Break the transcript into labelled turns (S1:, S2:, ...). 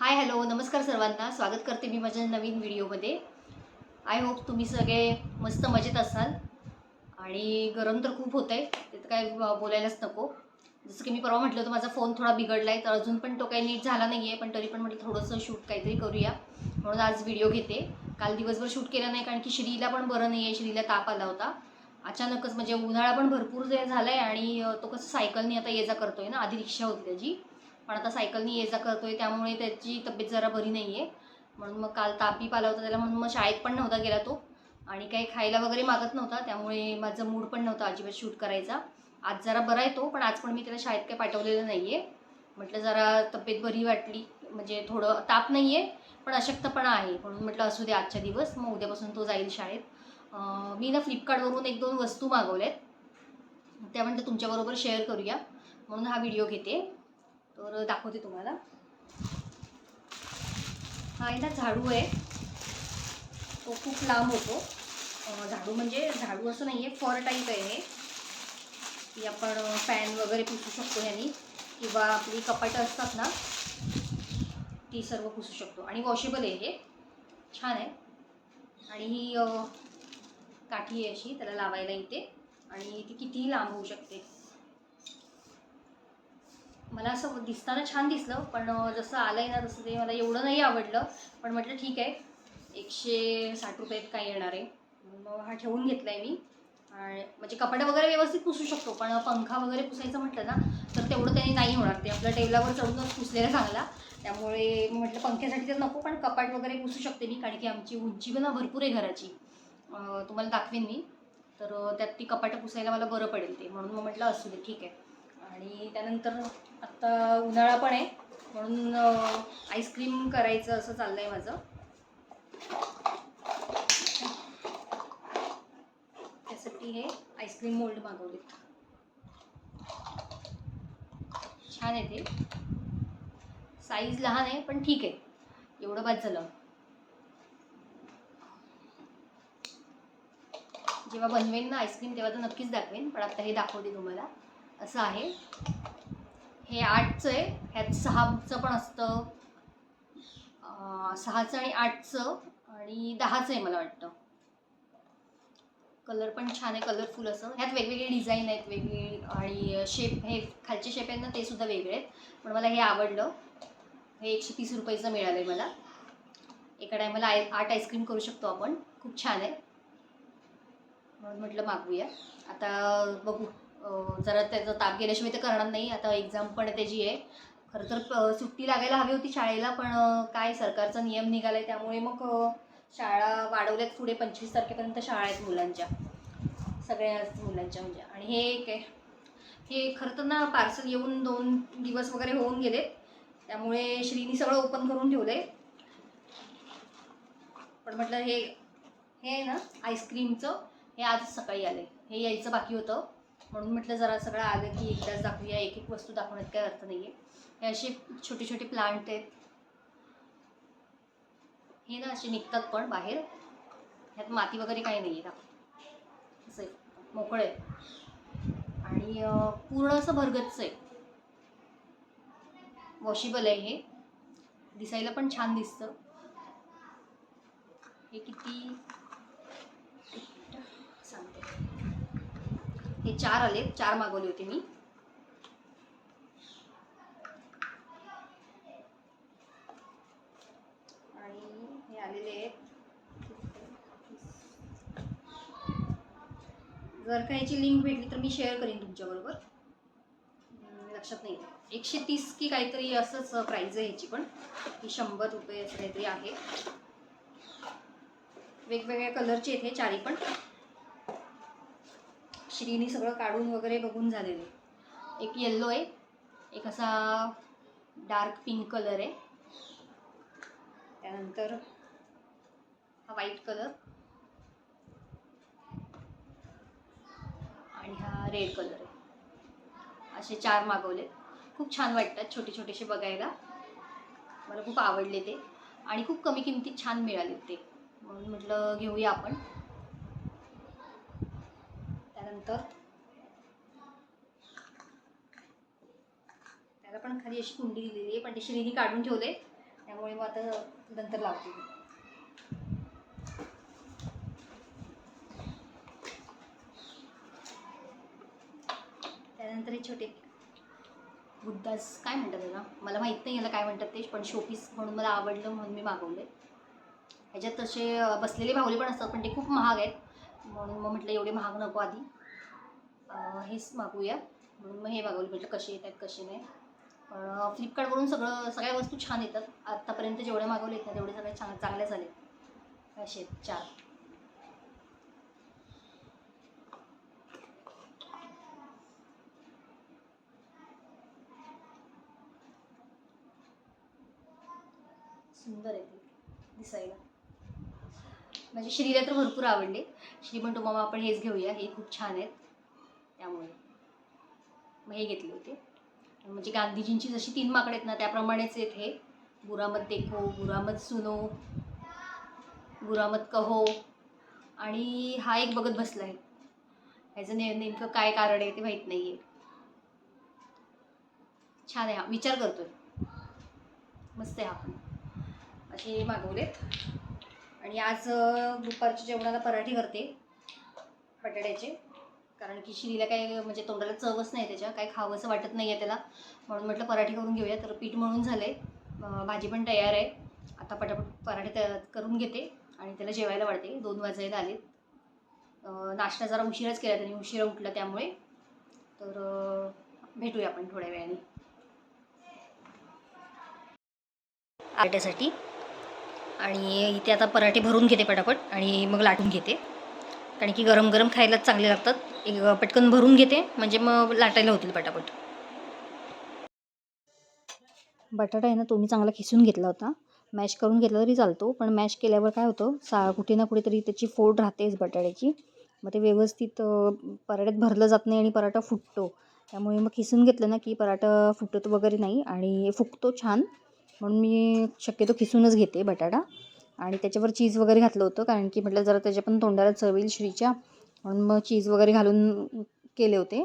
S1: Hi hello नमस्कार सर्वांना, स्वागत करते मी माझ्या नवीन व्हिडिओमध्ये. आय होप तुम्ही सगळे मस्त मजेत असाल. आणि गरम तर खूप होत आहे, ते तर काय बोलायलाच नको. जसं की मी परवा म्हटलं होतं माझा फोन थोडा बिघडला आहे, तर अजून पण तो काही नीट झाला नाही आहे, पण तरी पण म्हटलं थोडंसं शूट काहीतरी करूया म्हणून आज व्हिडिओ घेते. काल दिवसभर शूट केला नाही कारण की श्रीला पण बरं नाही आहे, श्रीला ताप आला होता अचानकच. म्हणजे उन्हाळा पण भरपूर झाला आहे आणि तो कसं सायकलनी आता ये जा करतोय ना, आधी रिक्षा होती त्याची पण आता सायकलनी ये जा करतोय, त्यामुळे त्याची तब्येत जरा बरी नाही आहे. म्हणून मग काल तापी आला होता त्याला, म्हणून मग शाळेत पण नव्हता गेला तो आणि काही खायला वगैरे मागत नव्हता, त्यामुळे माझं मूड पण नव्हता अजिबात शूट करायचा. आज जरा बरा आहे तो, पण आज पण मी त्याला शाळेत काही पाठवलेलं नाही आहे. म्हटलं जरा तब्येत बरी वाटली, म्हणजे थोडं ताप नाही आहे पण अशक्तपणा आहे, म्हणून म्हटलं असू दे आजच्या दिवस, मग उद्यापासून तो जाईल शाळेत. मी ना फ्लिपकार्टवरून 1-2 वस्तू मागवल्यात, त्या म्हटलं तुमच्याबरोबर शेअर करूया म्हणून हा व्हिडिओ घेते. तर दाखवते तुम्हाला. हा आहे ना झाडू आहे, तो खूप लांब होतो. झाडू म्हणजे झाडू असं नाही आहे, फॉर टाईप आहे हे, की आपण फॅन वगैरे पुसू शकतो ह्यानी, किंवा आपली कपाटं असतात ना ती सर्व पुसू शकतो. आणि वॉशेबल आहे हे, छान आहे. आणि ही काठी आहे अशी त्याला लावायला इथे, आणि ती कितीही लांब होऊ शकते. मला असं दिसताना छान दिसलं, पण जसं आलं आहे ना तसं ते मला एवढं नाही आवडलं. पण म्हटलं ठीक आहे, 160 रुपयात काय येणार आहे, मग हा ठेवून घेतला आहे मी. आणि म्हणजे कपाटं वगैरे व्यवस्थित पुसू शकतो, पण पंखा वगैरे पुसायचं म्हटलं ना तर तेवढं त्याने नाही होणार, ते आपल्या टेबलावर चढूनच पुसलेला चांगला. त्यामुळे म्हटलं पंख्यासाठी तर नको, पण कपाट वगैरे पुसू शकते मी, कारण की आमची उंची पण भरपूर आहे घराची. तुम्हाला दाखवेन मी, तर त्यात ती कपाटं पुसायला मला बरं पडेल ते, म्हणून मग म्हटलं असू दे ठीक आहे. आणि त्यानंतर आत्ता उन्हाळा पण आहे, म्हणून आईस्क्रीम करायचं असं चाललं आहे माझं. त्यासाठी हे आईस्क्रीम मोल्ड मागवले, छान आहे ते. साईज लहान आहे पण ठीक आहे, एवढं बाद झालं. जेव्हा बनवेन ना आईस्क्रीम तेव्हा तर नक्कीच दाखवेन, पण आता हे दाखवते तुम्हाला. असं आहे हे, 8चं आहे, ह्यात 6चं पण असतं, 6चं आणि 8चं आणि 10चं आहे मला वाटतं. कलर पण छान आहे, कलरफुल असं. ह्यात वेगवेगळे डिझाईन आहेत वेगवेगळी, आणि शेप, हे खालचे शेप आहेत ना ते सुद्धा वेगळे आहेत, पण मला हे आवडलं. हे 130 रुपयाचं मिळालं आहे मला. एका टायमाला 8 आईस्क्रीम करू शकतो आपण, खूप छान आहे, म्हणून म्हटलं मागवूया. आता बघू, जरा त्याचा ताप गेल्याशिवाय तर करणार नाही. आता एक्झाम पण त्याची आहे, खरं तर सुट्टी लागायला हवी होती शाळेला, पण काय सरकारचा नियम निघाला आहे, त्यामुळे मग शाळा वाढवल्यात पुढे. 25 तारखेपर्यंत शाळा आहेत मुलांच्या, सगळ्याच मुलांच्या म्हणजे. आणि हे एक आहे, हे खरं तर ना पार्सल येऊन 2 दिवस वगैरे होऊन गेलेत, त्यामुळे श्रीनी सगळं ओपन करून ठेवलं आहे. पण म्हटलं हे आहे ना आईस्क्रीमचं, हे आज सकाळी आले, हे यायचं बाकी होतं, म्हणून म्हटलं जरा सगळं आलं की एकदाच दाखवूया. एक एक वस्तू दाखवण्यात काय अर्थ नाही आहे. हे असे छोटे छोटे प्लांट आहेत, हे ना असे निघतात पण बाहेर, ह्यात माती वगैरे काही नाही आहे, असं आहे, मोकळं आहे. आणि पूर्ण असं भरगच्च आहे, वॉशेबल आहे हे, दिसायला पण छान दिसतं. हे किती सांगते, हे 4 आले, 4 मागवले होते मी. आणि हे आलेले आहेत, जर का याची लिंक भेटली तर मी शेअर करीन तुमच्याबरोबर. लक्षात नाही, 130 की काहीतरी असंच प्राईज आहे ह्याची, पण ही 100 रुपये असं काहीतरी आहे. वेगवेगळ्या कलरचे आहेत हे चारी पण. श्रीनी सगळं काढून वगैरे बघून झालेले. एक येल्लो आहे, एक असा डार्क पिंक कलर आहे, त्यानंतर हा व्हाईट कलर, आणि हा रेड कलर आहे. असे 4 मागवले, खूप छान वाटतात, छोटे छोटेसे बघायला, मला खूप आवडले ते, आणि खूप कमी किमतीत छान मिळाले ते, म्हणून म्हटलं घेऊया आपण. त्यानंतर त्याला पण खाली अशी कुंडी दिलेली आहे, पण ती श्रीनी काढून ठेवले, त्यामुळे त्यामुळे मग आता नंतर लावते मी. त्यानंतर हे छोटे बुद्धास काय म्हणतात त्याला, मला माहीत नाही याला काय म्हणतात ते, पण शोपीस म्हणून मला आवडलं म्हणून मी मागवले. ह्याच्यात तसे बसलेले बाहुले पण असतात, पण ते खूप महाग आहेत, म्हणून मग म्हटलं एवढे महाग नको, आधी हेच मागवूया म्हणून मग हे मागवले. म्हटलं कसे येतात कसे नाही. पण फ्लिपकार्टवरून सगळ्या वस्तू छान येतात. आत्तापर्यंत जेवढ्या मागवले आहेत ना तेवढे सगळे चांगल्या झाले. असे 4 सुंदर आहे ते दिसायला. म्हणजे श्रीला तर भरपूर आवडले. श्री म्हणतो मामा आपण हेच घेऊया, हे खूप छान आहेत, त्यामुळे मग हे घेतले होते. म्हणजे गांधीजींची जशी 3 माकडे आहेत ना त्याप्रमाणेच आहेत हे. बुरा मत देखो, बुरा मत सुनो, बुरा मत कहो. आणि हा एक बघत बसला आहे. ह्याचं नेमकं काय कारण आहे ते माहीत नाही आहे. छान आहे, हा विचार करतोय, मस्त आहे. हा पण असे मागवलेत. आणि आज दुपारच्या जेवणाला पराठे करते बटाट्याचे, कारण की श्रीला काय म्हणजे तोंडाला चवच नाही, त्याच्या काय खावंसं वाटत नाही आहे त्याला, म्हणून म्हटलं पराठे करून घेऊया. तर पीठ मळून झालं आहे, भाजी पण तयार आहे. आता पटापट पराठे करून घेते आणि त्याला जेवायला वाढते. 2 वाजायला आलेत. नाश्ता जरा उशिराच केला त्याने, उशिरा उठला त्यामुळे. तर भेटूया आपण थोड्या वेळाने पराठ्यासाठी. आणि इथे आता पराठे भरून घेते पटापट आणि मग लाटून घेते, कारण की गरम गरम खायलाच चांगले लागतात. एक पटकन भरून घेते म्हणजे मग लाटायला होतील पटापट. बटाटा आहे ना तो मी चांगला खिसून घेतला होता. मॅश करून घेतला तरी चालतो, पण मॅश केल्यावर काय होतं कुठे ना कुठेतरी त्याची फोड राहतेच बटाट्याची. मग ते व्यवस्थित पराठ्यात भरलं जात नाही आणि पराठा फुटतो. त्यामुळे मग खिसून घेतलं ना की पराठा फुटत वगैरे नाही आणि फुगतो छान. म्हणून मी शक्यतो खिसूनच घेते बटाटा. आणि त्याच्यावर चीज वगैरे घातलं होतं, कारण की म्हटलं जरा त्याच्या पण तोंडाला चव येईल श्रीच्या, म्हणून मग चीज वगैरे घालून केले होते.